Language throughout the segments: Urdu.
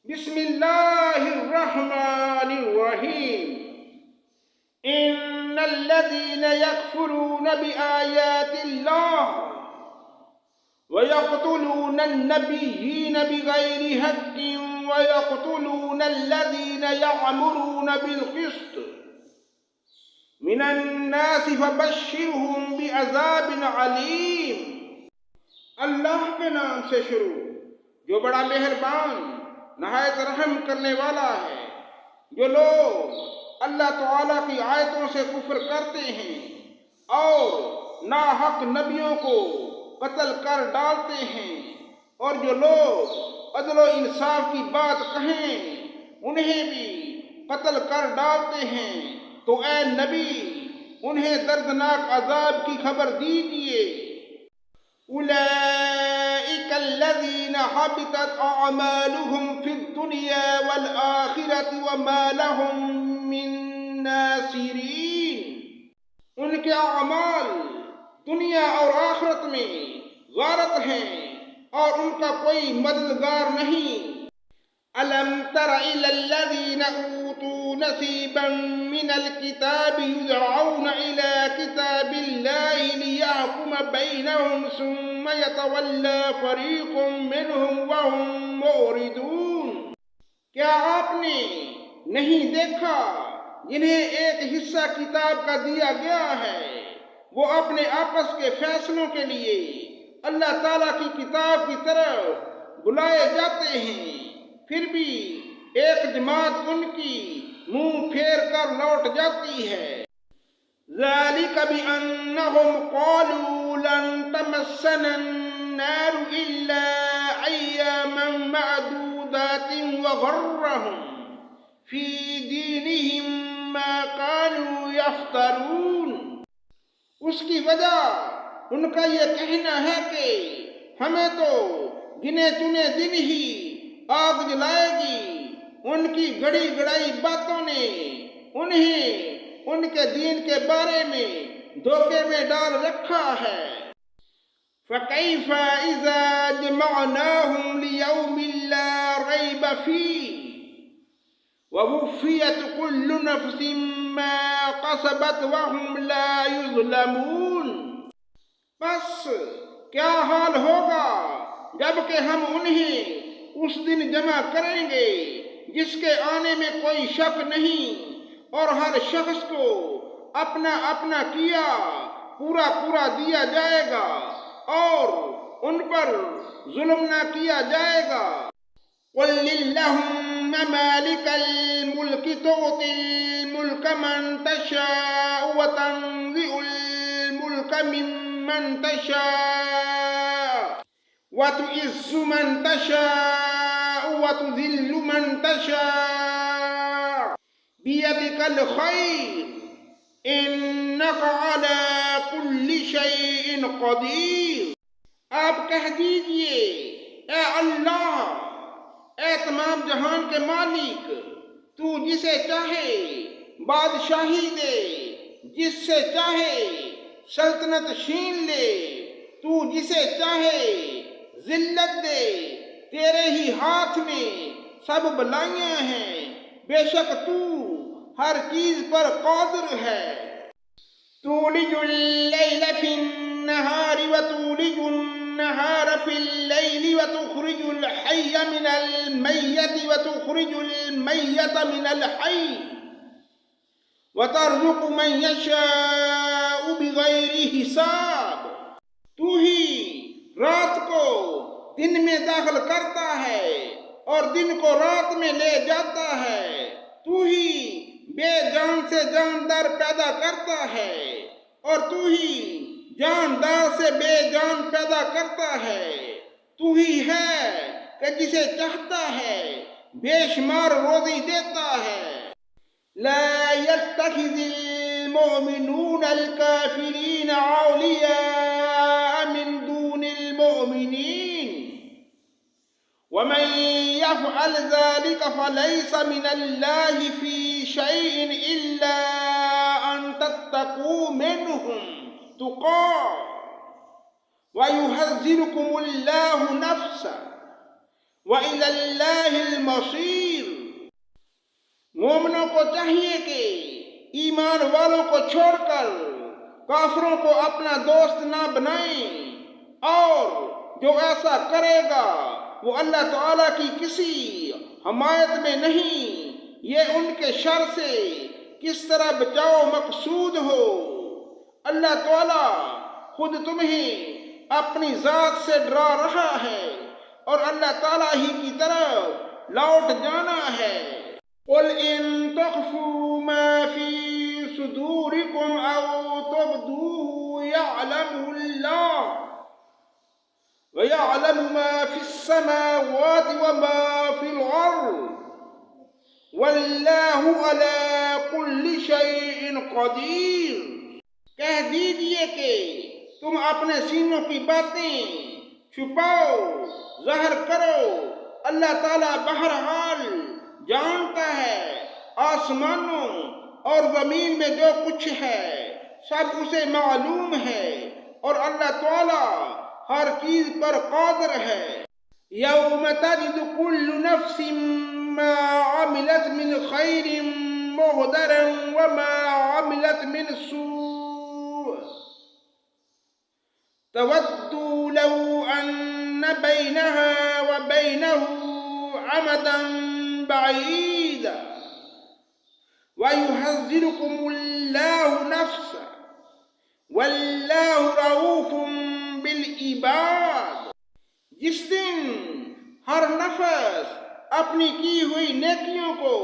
بسم اللہ الرحمن الرحیم ان الذین یکفرون بآیات اللہ ویقتلون النبیین بغیر حق ویقتلون الذین یأمرون بالقسط من الناس فبشرهم بعذاب علیم۔ اللہ کے نام سے شروع جو بڑا مہربان نہایت رحم کرنے والا ہے۔ جو لوگ اللہ تعالیٰ کی آیتوں سے کفر کرتے ہیں اور ناحق نبیوں کو قتل کر ڈالتے ہیں، اور جو لوگ عدل و انصاف کی بات کہیں انہیں بھی قتل کر ڈالتے ہیں، تو اے نبی انہیں دردناک عذاب کی خبر دیجیے۔ اولئک الذین حبطت اعمالهم فی الدنیا والآخرة وما لهم من ناصرین۔ ان کے اعمال دنیا اور آخرت میں غارت ہیں اور ان کا کوئی مددگار نہیں۔ أَلَمْ تَرَ إِلَى الَّذِينَ أُوتُوا نَصِيبًا مِنَ الْكِتَابِ يُدْعَوْنَ إِلَى كِتَابِ اللَّهِ لِيَحْكُمَ بَيْنَهُمْ ثُمَّ يَتَوَلَّى فَرِيقٌ مِّنْهُمْ وَهُمْ مُعْرِضُونَ۔ کیا آپ نے نہیں دیکھا جنہیں ایک حصہ کتاب کا دیا گیا ہے، وہ اپنے آپس کے فیصلوں کے لیے اللہ تعالیٰ کی کتاب کی طرف بلائے جاتے ہیں، پھر بھی ایک جماعت ان کی منہ پھیر کر لوٹ جاتی ہے۔ ذَلِكَ بِأَنَّهُمْ قَالُوا لَن تَمَسَّنَا النَّارُ إِلَّا أَيَّامًا مَّعْدُودَاتٍ وَغَرَّهُمْ فِي دِينِهِمْ مَا كَانُوا يَفْتَرُونَ۔ اس کی وجہ ان کا یہ کہنا ہے کہ ہمیں تو گنے چنے دن ہی آگ جلائے گی۔ ان کی گڑی گڑائی باتوں نے انہیں ان کے دین کے بارے میں دھوکے میں ڈال رکھا ہے۔ فَكَيْفَ إِذَا جَمَعْنَاهُمْ لِيَوْمٍ لَا رَيْبَ فِيهِ وَوُفِّيَتْ كُلُّ نَفْسٍ مَّا كَسَبَتْ وَهُمْ لَا يُظْلَمُونَ۔ بس کیا حال ہوگا جب کہ ہم انہیں اس دن جمع کریں گے جس کے آنے میں کوئی شک نہیں، اور ہر شخص کو اپنا اپنا کیا پورا پورا دیا جائے گا اور ان پر ظلم نہ کیا جائے گا۔ قُلِ اللَّهُمَّ مَالِكَ الْمُلْكِ تُؤْتِي الْمُلْكَ مَن تَشَاءُ وَتَنزِعُ الْمُلْكَ مِمَّن تَشَاءُ وَتُعِزُّ مَن تَشَاءُ وَتُذِلُّ مَن تَشَاءُ بِيَدِكَ الْخَيْرُ إِنَّكَ عَلَى كُلِّ شَيْءٍ قَدِيرٌ۔ آپ کہہ دیجئے، اے اللہ، اے تمام جہان کے مالک، تو جسے چاہے بادشاہی دے، جس سے چاہے سلطنت چھین لے، تو جسے چاہے ذلت دے، تیرے ہی ہاتھ میں سب بلائیاں ہیں، بے شک تو ہر چیز پر قادر ہے۔ تولج اللیل فی النہار وتولج النہار فی اللیل وتخرج الحی من المیت وتخرج المیت من الحی وترزق من یشاء بغیر حساب۔ تو ہی رات کو دن میں داخل کرتا ہے اور دن کو رات میں لے جاتا ہے۔ تو ہی بے جان سے جاندار پیدا کرتا ہے اور تو ہی جاندار سے بے جان پیدا کرتا ہے۔ تو ہی ہے کہ جسے چاہتا ہے بے شمار روزی دیتا ہے۔ لا يتخذ المؤمنون الكافرين أولياء من دون المؤمنين ومن يفعل ذلك فليس من الله في شيء إلا أن تتقوا منهم تقاه ويحذركم الله نفسه وإلى الله المصیر۔ مومنوں کو چاہیے کہ ایمان والوں کو چھوڑ کر کافروں کو اپنا دوست نہ بنائیں، اور جو ایسا کرے گا وہ اللہ تعالیٰ کی کسی حمایت میں نہیں۔ یہ ان کے شر سے کس طرح بچاؤ مقصود ہو۔ اللہ تعالیٰ خود تمہیں اپنی ذات سے ڈرا رہا ہے اور اللہ تعالیٰ ہی کی طرف لوٹ جانا ہے۔ قُلْ إِن تُخْفُوا مَا فِي صُدُورِكُمْ أَوْ تُبْدُوهُ يَعْلَمْهُ اللَّهُ وَيَعْلَمُ مَا فِي السَّمَاوَاتِ وَمَا فِي الْأَرْضِ وَاللَّهُ عَلَى كُلِّ شَيْءٍ قَدِيرٌ۔ کہہ دیجئے کہ تم اپنے سینوں کی باتیں چھپاؤ ظاہر کرو، اللہ تعالیٰ بہرحال جانتا ہے۔ آسمانوں اور زمین میں جو کچھ ہے سب اسے معلوم ہے، اور اللہ تعالیٰ ہر چیز پر قادر ہے۔ یوم تجد کل نفس ما عملت من خیر محضرا وما عملت من سوء تود لو ان بینها وبینه امدا بعیدا ويحذركم الله نفسه واللہ رؤوف بالعباد۔ جس دن ہر نفس اپنی کی ہوئی نیکیوں کو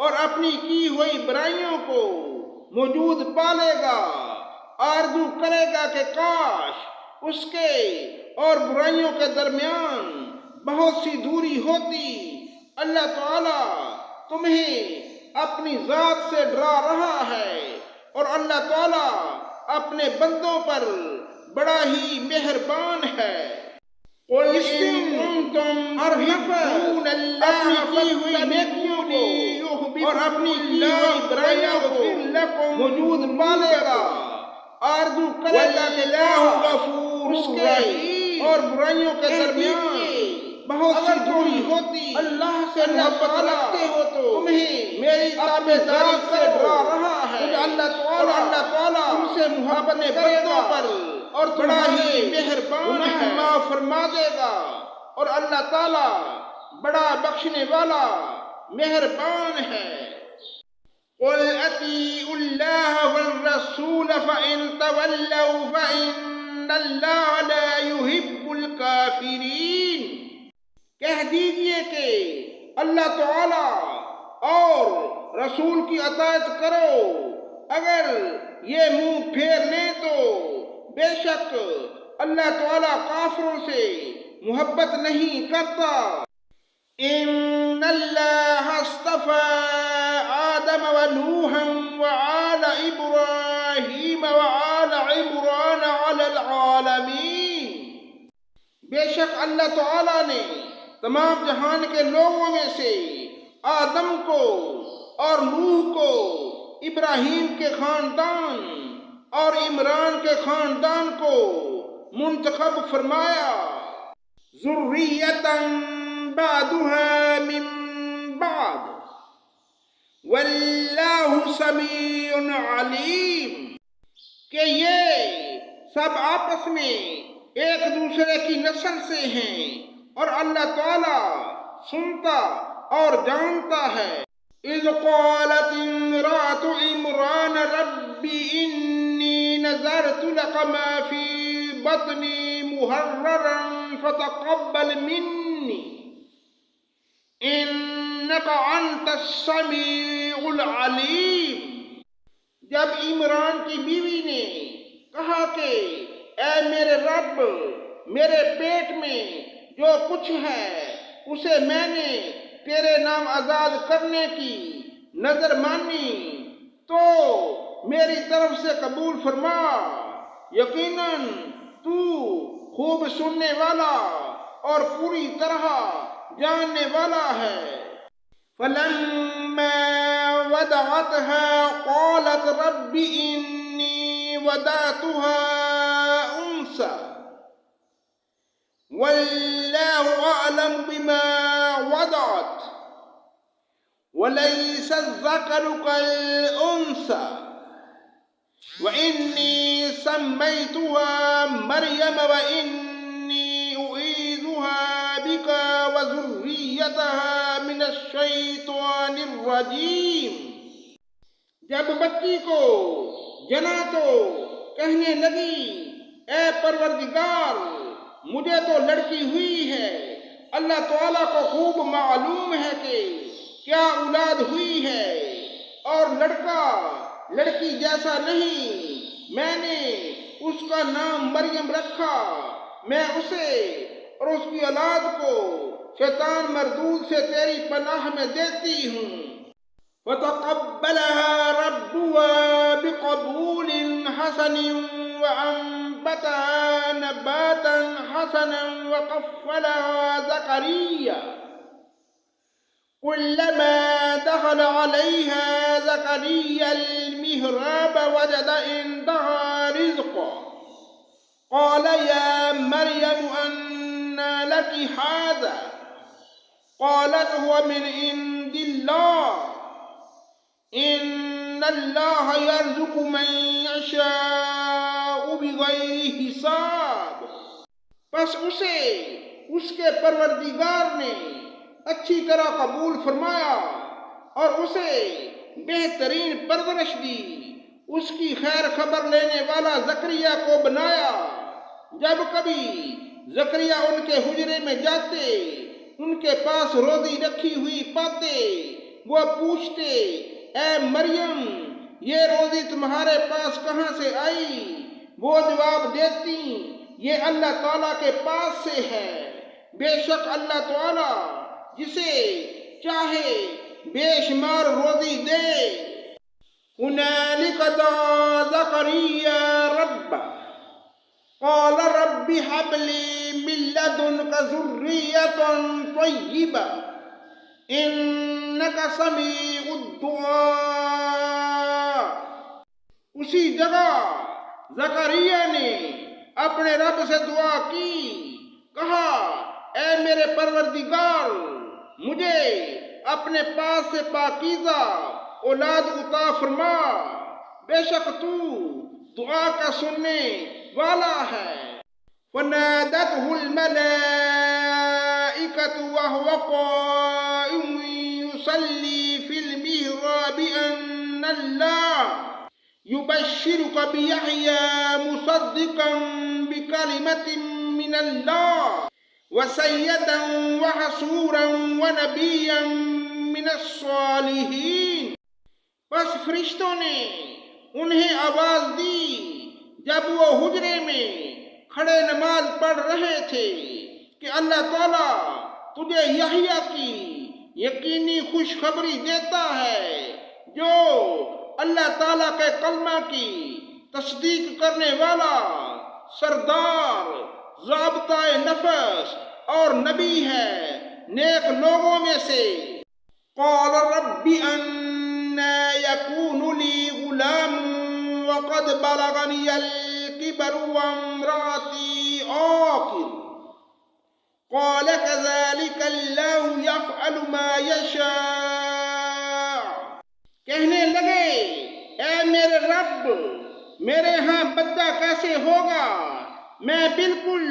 اور اپنی کی ہوئی برائیوں کو موجود پالے گا، آرزو کرے گا کہ کاش اس کے اور برائیوں کے درمیان بہت سی دوری ہوتی۔ اللہ تعالیٰ تمہیں اپنی ذات سے ڈرا رہا ہے، اور اللہ تعالیٰ اپنے بندوں پر بڑا ہی مہربان ہے۔ جس دن تم ہر نفس اپنی کی ہوئی نیکیوں کو اور اپنی کی ہوئی برائیوں کو موجود پالے گا، آرزو کرے گا کہ اس کے اور برائیوں کے درمیان بہت سی دوری ہوتی۔ اللہ سے محبت رکھتے ہو تو تمہیں میری تابعداری سے ڈرا رہا ہے۔ اللہ تعالیٰ تم سے محبت بندوں پر اور بڑا ہی مہربان ہے، معاف فرما دے گا، اور اللہ تعالیٰ بڑا بخشنے والا مہربان ہے۔ قُلْ أَطِيعُوا اللَّهَ وَالرَّسُولَ فَإِن تَوَلَّوْا فَإِنَّ اللَّهَ لَا يُحِبُّ الْكَافِرِينَ۔ کہہ دیجئے کہ اللہ تعالیٰ اور رسول کی اطاعت کرو، اگر یہ منہ پھیر لیں تو بے شک اللہ تعالیٰ کافروں سے محبت نہیں کرتا۔ ان اللہ اصطفى آدم ونوحا وآل ابراہیم وآل عمران علی العالمین۔ بے شک اللہ تعالیٰ نے تمام جہان کے لوگوں میں سے آدم کو اور نوح کو، ابراہیم کے خاندان اور عمران کے خاندان کو منتخب فرمایا۔ ذریۃ بعضها من بعض واللہ سمیع علیم۔ کہ یہ سب آپس میں ایک دوسرے کی نسل سے ہیں، اور اللہ تعالیٰ سنتا اور جانتا ہے۔ اذ قالت امرأة عمران رب انی نذرت لك ما في بطنی محررا فتقبل منی انك انت السمیع العلیم۔ جب عمران کی بیوی نے کہا کہ اے میرے رب، میرے پیٹ میں جو کچھ ہے اسے میں نے تیرے نام آزاد کرنے کی نظر مانی، تو میری طرف سے قبول فرما، یقیناً تو خوب سننے والا اور پوری طرح جاننے والا ہے۔ فلما وضعتها قالت رب انی وضعتها انثى واللہ اعلم بما وضعت وَلَيْسَ الذَّكَرُ كَالْأُنثَىٰ وَإِنِّي سَمَّيْتُهَا مَرْيَمَ وَإِنِّي أُعِيذُهَا بِكَ وَذُرِّيَّتَهَا مِنَ الشَّيْطَانِ الرَّجِيمِ۔ جب بچی کو جنا تو کہنے لگی، اے پروردگار، مجھے تو لڑکی ہوئی ہے، اللہ تعالیٰ کو خوب معلوم ہے کہ کیا اولاد ہوئی ہے، اور لڑکا لڑکی جیسا نہیں، میں نے اس کا نام مریم رکھا، میں اسے اور اس کی اولاد کو شیطان مردود سے تیری پناہ میں دیتی ہوں۔ فَتَقَبَّلَهَا رَبُّهَا بِقَبُولٍ حَسَنٍ وَأَنبَتَهَا نَبَاتًا حَسَنًا وَكَفَّلَهَا زَكَرِيَّا كُلَّمَا دَخَلَ عَلَيْهَا زَكَرِيَّا الْمِحْرَابَ وَجَدَ عِندَهَا رِزْقًا قَالَ يَا مَرْيَمُ أَنَّىٰ لَكِ هَٰذَا قَالَتْ هُوَ مِنْ عِندِ اللَّهِ إِنَّ اللَّهَ يَرْزُقُ مَن يَشَاءُ بِغَيْرِ حِسَابٍ۔ پس اسے اس کے پروردگار نے اچھی طرح قبول فرمایا اور اسے بہترین پرورش دی، اس کی خیر خبر لینے والا زکریا کو بنایا۔ جب کبھی زکریا ان کے حجرے میں جاتے، ان کے پاس روزی رکھی ہوئی پاتے، وہ پوچھتے، اے مریم، یہ روزی تمہارے پاس کہاں سے آئی؟ وہ جواب دیتی، یہ اللہ تعالیٰ کے پاس سے ہے، بے شک اللہ تعالیٰ جسے چاہے بے شمار روزی دے۔ هُنَالِكَ دَعَا زَكَرِيَّا رَبَّهُ قَالَ رَبِّ هَبْ لِي مِن لَّدُنكَ ذُرِّيَّةً طَيِّبَةً إِنَّكَ سَمِيعُ الدُّعَاء۔ اسی جگہ زکریا نے اپنے رب سے دعا کی، کہا، اے میرے پروردگار، مجھے اپنے پاس سے پاکیزہ اولاد عطا فرما، بے شک تو دعا کا سننے والا ہے۔ فَنَادَتْهُ الْمَلَائِكَةُ وَهُوَ قَائِمٌ يُصَلِّي فِي الْمِحْرَابِ أَنَّ اللَّهَ يُبَشِّرُكَ بِيَحْيَىٰ مُصَدِّقًا بِكَلِمَةٍ مِّنَ اللَّهِ وَسَيِّدًا وَحَصُورًا وَنَبِيًّا مِّنَ الصَّالِحِينَ۔ پس فرشتوں نے انہیں آواز دی جب وہ حجرے میں کھڑے نماز پڑھ رہے تھے کہ اللہ تعالیٰ تجھے یحییٰ کی یقینی خوشخبری دیتا ہے، جو اللہ تعالیٰ کے کلمہ کی تصدیق کرنے والا، سردار، ضابطۂ نفس اور نبی ہے نیک لوگوں میں سے۔ قال رب أنى يكون لي غلام وقد بلغني الكبر وامرأتي عاقر قال كذلك الله يفعل ما يشاء۔ کہنے لگے، اے میرے رب، میرے ہاں بچہ کیسے ہوگا؟ میں بالکل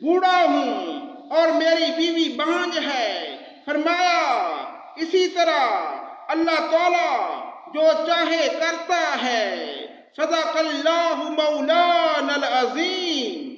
بوڑھا ہوں اور میری بیوی بانجھ ہے۔ فرمایا، اسی طرح اللہ تعالیٰ جو چاہے کرتا ہے۔ صدق اللہ مولانا العظیم۔